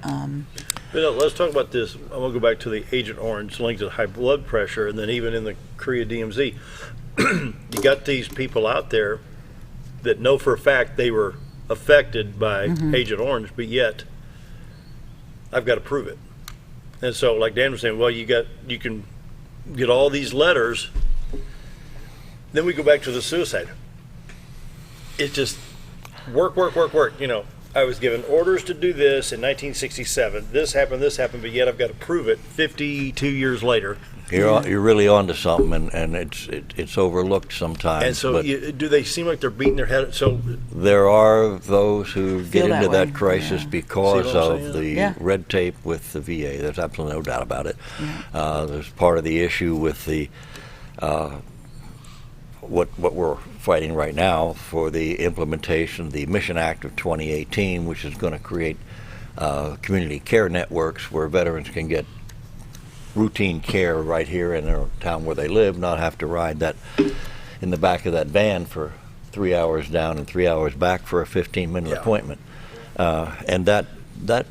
let's talk about this. I'm going to go back to the Agent Orange linked to high blood pressure, and then even in the Korea DMZ. You got these people out there that know for a fact they were affected by Agent Orange, but yet I've got to prove it. And so, like Dan was saying, well, you can get all these letters. Then we go back to the suicide. It's just work. I was given orders to do this in 1967. This happened, but yet I've got to prove it 52 years later.
You're really onto something, and it's overlooked sometimes.
And so, do they seem like they're beating their head? So
there are those who get into that crisis
Yeah.
because of the red tape with the VA. There's absolutely no doubt about it.
Yeah.
There's part of the issue with the what we're fighting right now for the implementation of the Mission Act of 2018, which is going to create community care networks where veterans can get routine care right here in their town where they live, not have to ride that in the back of that van for 3 hours down and 3 hours back for a 15-minute appointment. And that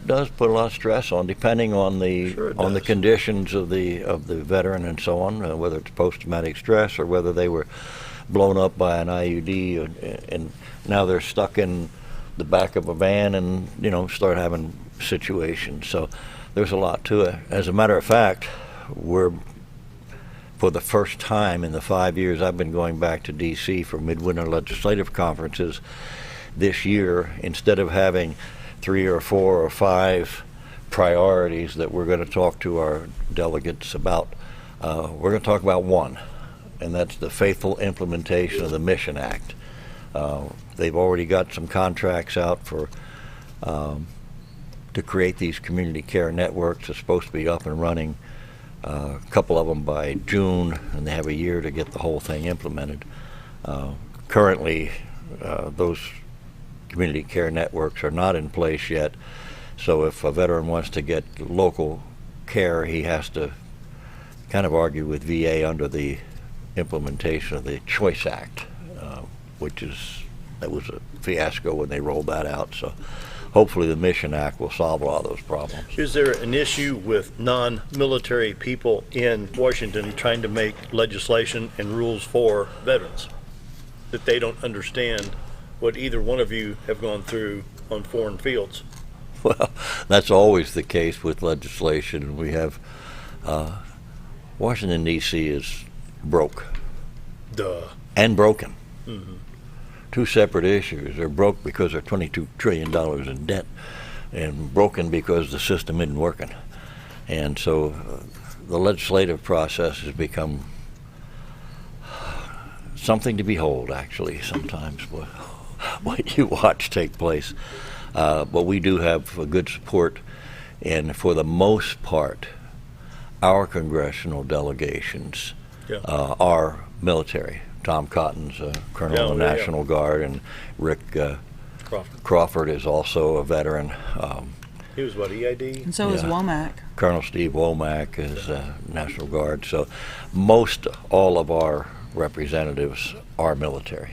does put a lot of stress on, depending on the conditions of the veteran and so on, whether it's post-traumatic stress or whether they were blown up by an IUD and now they're stuck in the back of a van and start having situations. So there's a lot to it. As a matter of fact, we're, for the first time in the 5 years I've been going back to D.C. for midwinter legislative conferences this year, instead of having 3 or 4 or 5 priorities that we're going to talk to our delegates about, we're going to talk about one, and that's the faithful implementation of the Mission Act. They've already got some contracts out for to create these community care networks. Are supposed to be up and running, a couple of them by June, and they have a year to get the whole thing implemented. Currently, those community care networks are not in place yet, so if a veteran wants to get local care, he has to kind of argue with VA under the implementation of the Choice Act, that was a fiasco when they rolled that out. So hopefully the Mission Act will solve a lot of those problems.
Is there an issue with non-military people in Washington trying to make legislation and rules for veterans, that they don't understand what either one of you have gone through on foreign fields?
Well, that's always the case with legislation. We have Washington, D.C. is broke.
Duh.
And broken.
Mm-hmm.
Two separate issues. They're broke because they're $22 trillion in debt, and broken because the system isn't working. And so the legislative process has become something to behold, actually, sometimes, what you watch take place. But we do have a good support, and for the most part, our congressional delegations are military. Tom Cotton's a colonel in the National Guard, and Rick Crawford is also a veteran.
He was what, EAD?
And so is Womack.
Colonel Steve Womack is National Guard. So most all of our representatives are military.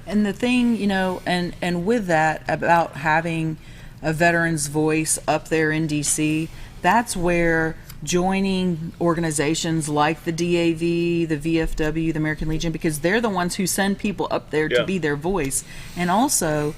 And the thing, and with that, about having a veteran's voice up there in D.C., that's where joining organizations like the DAV, the VFW, the American Legion, because they're the ones who send people up there to be their voice. And also,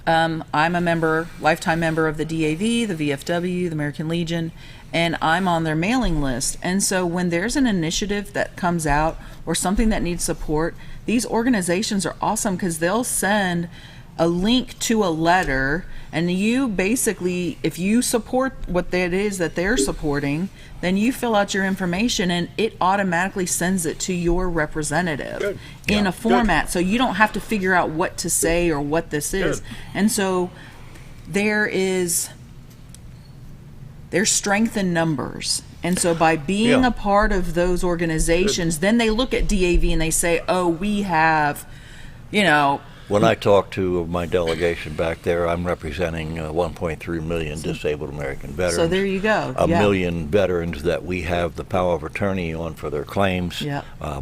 I'm a lifetime member of the DAV, the VFW, the American Legion, and I'm on their mailing list. And so when there's an initiative that comes out or something that needs support, these organizations are awesome because they'll send a link to a letter, and you basically, if you support what it is that they're supporting, then you fill out your information and it automatically sends it to your representative in a format. So you don't have to figure out what to say or what this is. And so there's strength in numbers. And so by being a part of those organizations, then they look at DAV and they say, oh, we have,
When I talk to my delegation back there, I'm representing 1.3 million disabled American veterans.
So there you go.
A million veterans that we have the power of attorney on for their claims,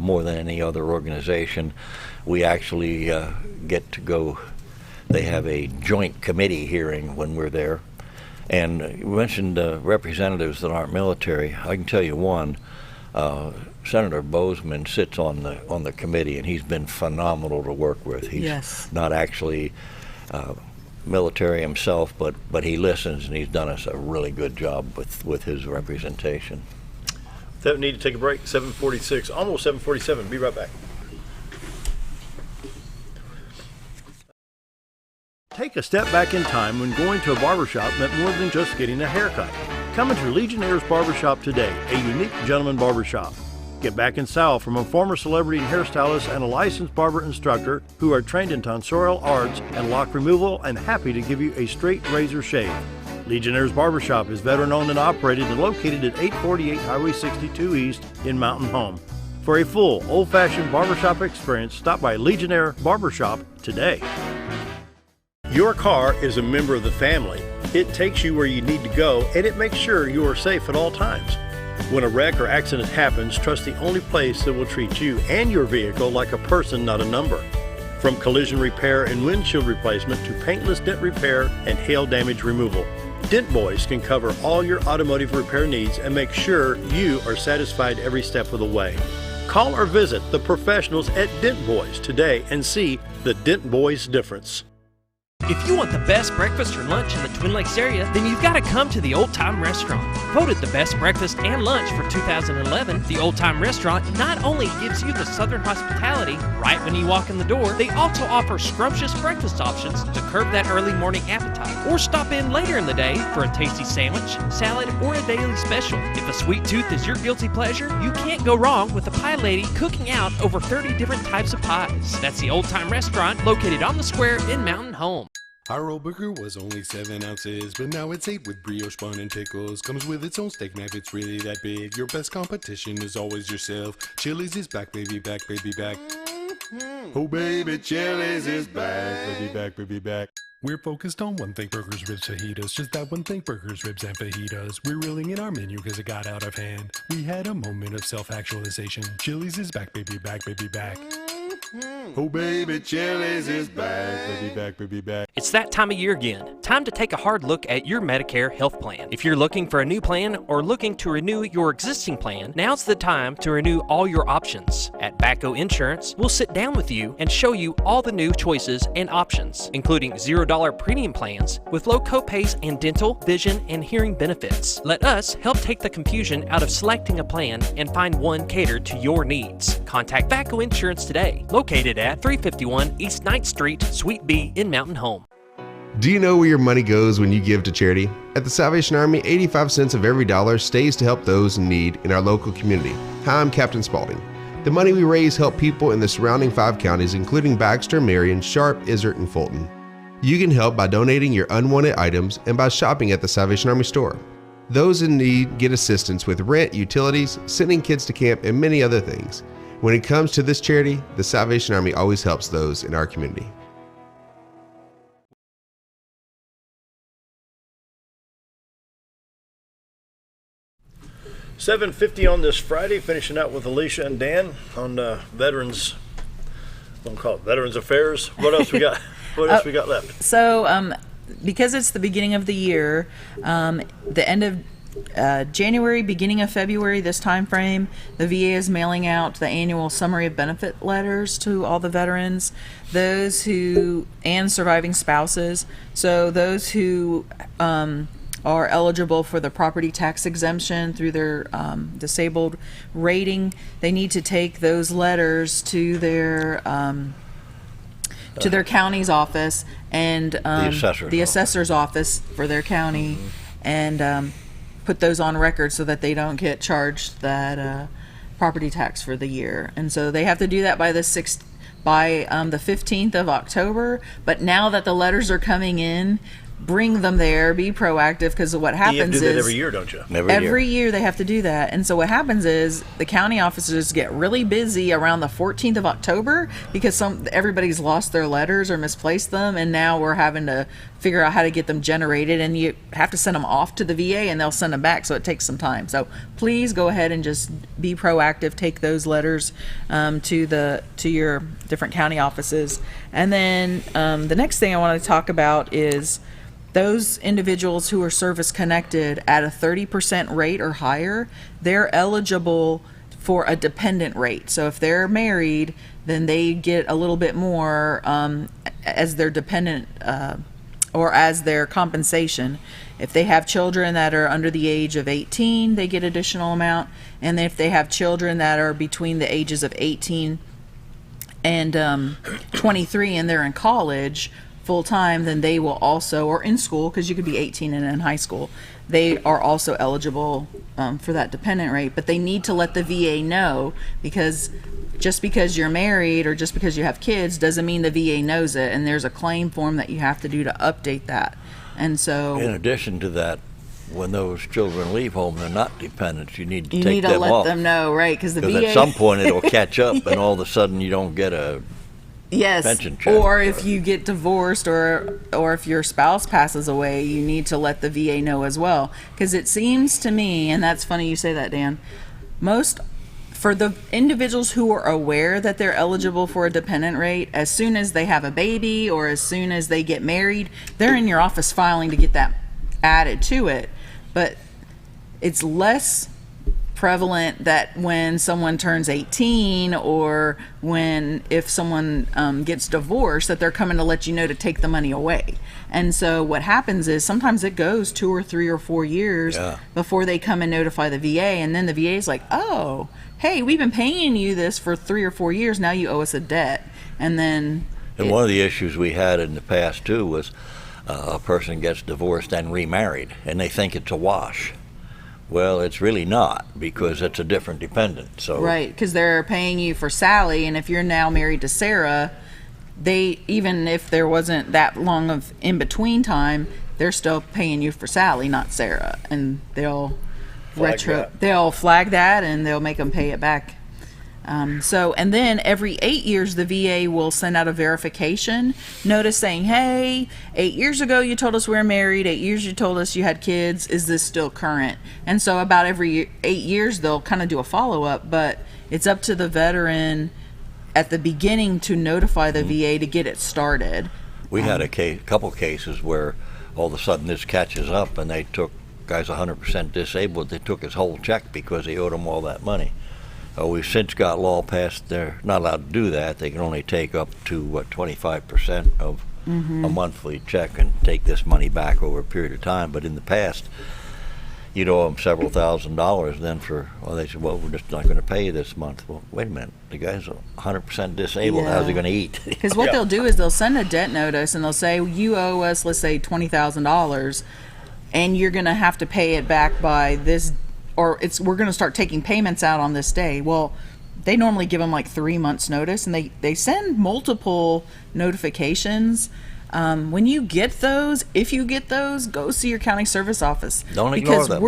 more than any other organization. We actually get to go. They have a joint committee hearing when we're there. And you mentioned representatives that aren't military. I can tell you one. Senator Bozeman sits on the committee, and he's been phenomenal to work with. He's not actually military himself, but he listens, and he's done us a really good job with his representation.
We need to take a break. 7:46, almost 7:47. Be right back. Take a step back in time when going to a barbershop meant more than just getting a haircut. Come into Legionnaire's Barbershop today, a unique gentleman barbershop. Get back in style from a former celebrity hairstylist and a licensed barber instructor who are trained in tonsorial arts and lock removal and happy to give you a straight razor shave. Legionnaire's Barbershop is veteran-owned and operated and located at 848 Highway 62 East in Mountain Home. For a full, old-fashioned barbershop experience, stop by Legionnaire Barbershop today. Your car is a member of the family. It takes you where you need to go, and it makes sure you are safe at all times. When a wreck or accident happens, trust the only place that will treat you and your vehicle like a person, not a number. From collision repair and windshield replacement to paintless dent repair and hail damage removal, Dent Boys can cover all your automotive repair needs and make sure you are satisfied every step of the way. Call or visit the professionals at Dent Boys today and see the Dent Boys difference.
If you want the best breakfast or lunch in the Twin Lakes area, then you've got to come to the Old Time Restaurant. Voted the best breakfast and lunch for 2011, the Old Time Restaurant not only gives you the Southern hospitality right when you walk in the door, they also offer scrumptious breakfast options to curb that early morning appetite. Or stop in later in the day for a tasty sandwich, salad, or a daily special. If a sweet tooth is your guilty pleasure, you can't go wrong with the pie lady cooking out over 30 different types of pies. That's the Old Time Restaurant located on the square in Mountain Home.
Our old burger was only 7 ounces, but now it's 8 with brioche bun and pickles. Comes with its own steak knife, it's really that big. Your best competition is always yourself. Chili's is back, baby, back, baby, back. Oh, baby, Chili's is back, baby, back, baby, back. We're focused on one thing, burgers, ribs, fajitas. Just that one thing, burgers, ribs, and fajitas. We're reeling in our menu because it got out of hand. We had a moment of self-actualization. Chili's is back, baby, back, baby, back. Oh, baby, Chili's is back, baby, back, baby, back.
It's that time of year again. Time to take a hard look at your Medicare health plan. If you're looking for a new plan or looking to renew your existing plan, now's the time to renew all your options. At Bacco Insurance, we'll sit down with you and show you all the new choices and options, including $0 premium plans with low copays and dental, vision, and hearing benefits. Let us help take the confusion out of selecting a plan and find one catered to your needs. Contact Bacco Insurance today, located at 351 East 9th Street, Suite B in Mountain Home.
Do you know where your money goes when you give to charity? At the Salvation Army, 85 cents of every dollar stays to help those in need in our local community. Hi, I'm Captain Spaulding. The money we raise help people in the surrounding 5 counties, including Baxter, Marion, Sharp, Izzard, and Fulton. You can help by donating your unwanted items and by shopping at the Salvation Army store. Those in need get assistance with rent, utilities, sending kids to camp, and many other things. When it comes to this charity, the Salvation Army always helps those in our community.
$7.50 on this Friday, finishing out with Elesha and Dan on Veterans. Don't call it Veterans Affairs. What else we got? What else we got left?
So, because it's the beginning of the year, the end of January, beginning of February, this time frame, the VA is mailing out the annual summary of benefit letters to all the veterans, those who, and surviving spouses. So those who are eligible for the property tax exemption through their disabled rating, they need to take those letters to their county's office and the assessor's office for their county, and put those on record so that they don't get charged that property tax for the year. And so they have to do that by the 15th of October. But now that the letters are coming in, bring them there, be proactive, because what happens
you have to do
is
that every year, don't you?
Every year they have to do that. And so what happens is the county officers get really busy around the 14th of October because everybody's lost their letters or misplaced them, and now we're having to figure out how to get them generated, and you have to send them off to the VA and they'll send them back, so it takes some time. So please go ahead and just be proactive, take those letters to your different county offices. And then the next thing I want to talk about is those individuals who are service connected at a 30% rate or higher, they're eligible for a dependent rate. So if they're married, then they get a little bit more as their dependent or as their compensation. If they have children that are under the age of 18, they get additional amount. And if they have children that are between the ages of 18 and 23 and they're in college full-time, then they will also, or in school, because you could be 18 and in high school, they are also eligible for that dependent rate. But they need to let the VA know, because just because you're married or just because you have kids doesn't mean the VA knows it, and there's a claim form that you have to do to update that. And so
in addition to that, when those children leave home, they're not dependents. You need to
you
take
need to
them
let
off.
them know, right? Because the VA,
at some point it'll catch up, and all of a sudden you don't get a pension check.
Or if you get divorced, or if your spouse passes away, you need to let the VA know as well. Because it seems to me, and that's funny you say that, Dan, for the individuals who are aware that they're eligible for a dependent rate, as soon as they have a baby or as soon as they get married, they're in your office filing to get that added to it. But it's less prevalent that when someone turns 18 or if someone gets divorced, that they're coming to let you know to take the money away. And so what happens is sometimes it goes 2 or 3 or 4 years before they come and notify the VA, and then the VA is like, oh, hey, we've been paying you this for 3 or 4 years, now you owe us a debt. And then
one of the issues we had in the past too was a person gets divorced and remarried, and they think it's a wash. Well, it's really not, because it's a different dependent. So
right, because they're paying you for Sally, and if you're now married to Sarah, even if there wasn't that long of in between time, they're still paying you for Sally, not Sarah, and they'll flag that and they'll make them pay it back. And then every 8 years, the VA will send out a verification notice saying, hey, 8 years ago you told us we were married, 8 years you told us you had kids, is this still current? And so about every 8 years, they'll kind of do a follow-up, but it's up to the veteran at the beginning to notify the VA to get it started.
We had a couple cases where all of a sudden this catches up, and they took guys 100% disabled, they took his whole check because they owed him all that money. We've since got law passed, they're not allowed to do that. They can only take up to 25% of a monthly check and take this money back over a period of time. But in the past, you'd owe them several $1,000s. Then they said, well, we're just not going to pay you this month. Well, wait a minute, the guy's 100% disabled. How's he going to eat?
Because what they'll do is they'll send a debt notice and they'll say, you owe us, let's say $20,000, and you're going to have to pay it back by this, or we're going to start taking payments out on this day. Well, they normally give them like 3 months notice, and they send multiple notifications. When you get those, if you get those, go see your county service office.
Don't ignore them.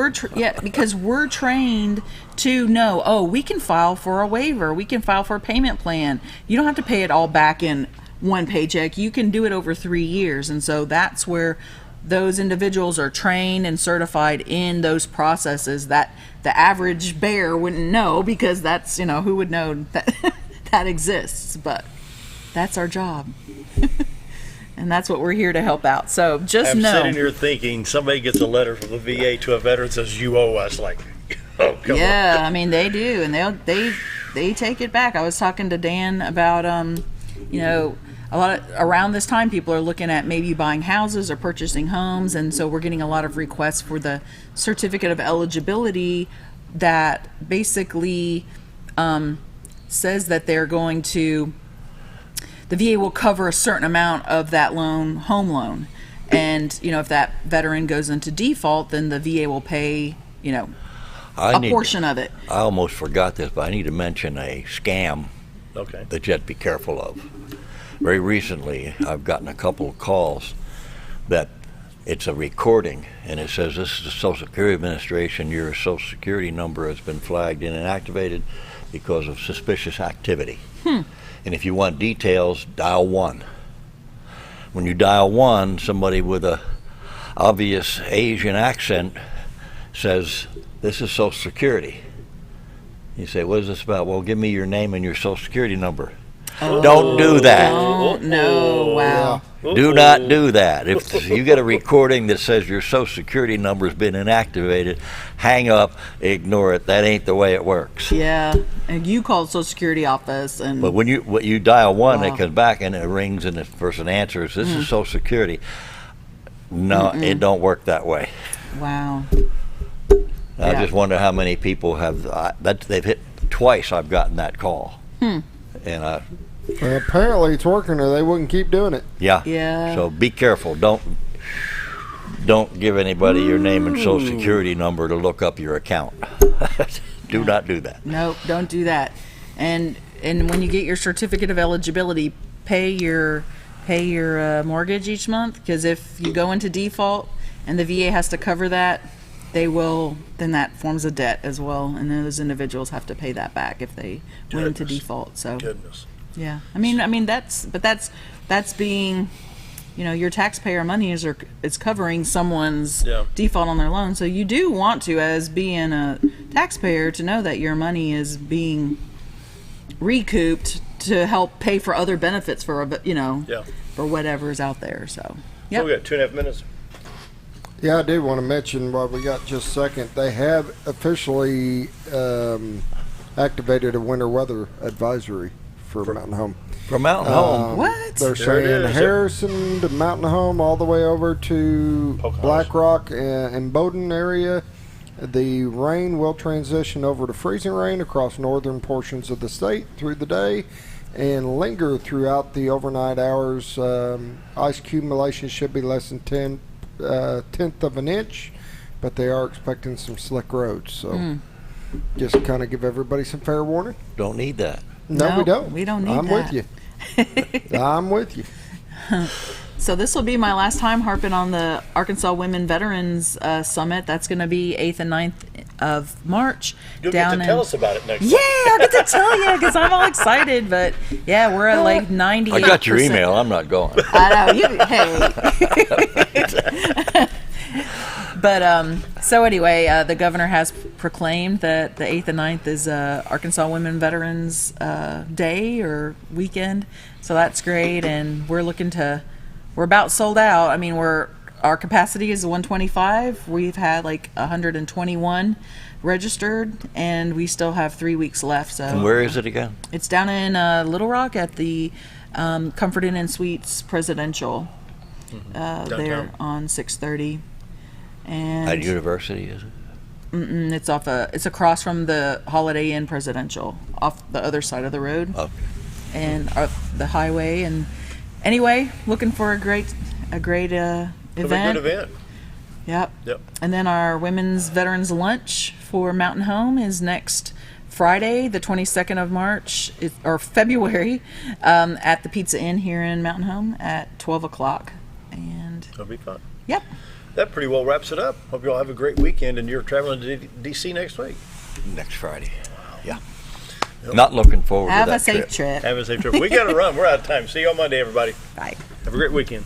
Because we're trained to know, oh, we can file for a waiver, we can file for a payment plan. You don't have to pay it all back in one paycheck. You can do it over 3 years. And so that's where those individuals are trained and certified in those processes that the average bear wouldn't know, because that's, who would know that that exists. But that's our job. And that's what we're here to help out. So just know. I'm
sitting here thinking somebody gets a letter from the VA to a veteran that says, you owe us. Like, oh, come on.
Yeah, I mean, they do. And they take it back. I was talking to Dan about, a lot of around this time, people are looking at maybe buying houses or purchasing homes, and so we're getting a lot of requests for the certificate of eligibility that basically says that they're going to, the VA will cover a certain amount of that loan, home loan, and if that veteran goes into default, then the VA will pay a portion of it.
I almost forgot this, but I need to mention a scam that you have to be careful of. Very recently, I've gotten a couple of calls that it's a recording, and it says, this is the Social Security Administration. Your Social Security number has been flagged and inactivated because of suspicious activity. And if you want details, dial 1. When you dial 1, somebody with a obvious Asian accent says, this is Social Security. You say, what is this about? Well, give me your name and your Social Security number. Don't do that.
No, wow.
Do not do that. If you get a recording that says your Social Security number has been inactivated, hang up, ignore it. That ain't the way it works.
Yeah, and you called Social Security office, and
but when you dial 1, it comes back and it rings, and the person answers, "This is Social Security." No, it don't work that way.
Wow.
I just wonder how many people have that. They've hit twice. I've gotten that call. And
well, apparently it's working, or they wouldn't keep doing it.
Yeah.
So be careful. Don't give anybody your name and Social Security number to look up your account. Do not do that.
Nope, don't do that. And when you get your certificate of eligibility, pay your mortgage each month, because if you go into default and the VA has to cover that, then that forms a debt as well, and those individuals have to pay that back if they went into default. So yeah, I mean that's being, your taxpayer money is covering someone's default on their loan. So you do want to, as being a taxpayer, to know that your money is being recouped to help pay for other benefits for whatever's out there. So
yeah, we got 2.5 minutes.
Yeah, I do want to mention, while we got just a second, they have officially activated a winter weather advisory for Mountain Home.
For Mountain Home?
What?
They're saying Harrison to Mountain Home, all the way over to Black Rock and Bowdoin area. The rain will transition over to freezing rain across northern portions of the state through the day and linger throughout the overnight hours. Ice accumulation should be less than 10th of an inch, but they are expecting some slick roads. So just kind of give everybody some fair warning.
Don't need that.
No, we don't.
We don't need
I'm
that.
with you. I'm with you.
So this will be my last time harping on the Arkansas Women Veterans Summit. That's going to be 8th and 9th of March.
You'll get to tell us about it next time.
Yeah, I'll get to tell you, because I'm all excited. But yeah, we're at like 98%.
I got your email. I'm not going.
I know. Hey. But so anyway, the governor has proclaimed that the 8th and 9th is Arkansas Women Veterans Day or weekend. So that's great, and we're about sold out. I mean, our capacity is 125. We've had like 121 registered, and we still have 3 weeks left. So.
And where is it again?
It's down in Little Rock at the Comfort Inn and Suites Presidential. There on 630. And
at University, is it?
It's across from the Holiday Inn Presidential, off the other side of the road.
Okay.
And the highway. And anyway, looking for a great event.
A good event.
Yep. And then our Women's Veterans Lunch for Mountain Home is next Friday, the 22nd of March, or February, at the Pizza Inn here in Mountain Home at 12 o'clock. And
it'll be fun.
Yep.
That pretty well wraps it up. Hope you all have a great weekend, and you're traveling to D.C. next week.
Next Friday. Yeah. Not looking forward to that
Have a safe trip.
Have a safe trip. We got to run. We're out of time. See you on Monday, everybody.
Bye.
Have a great weekend.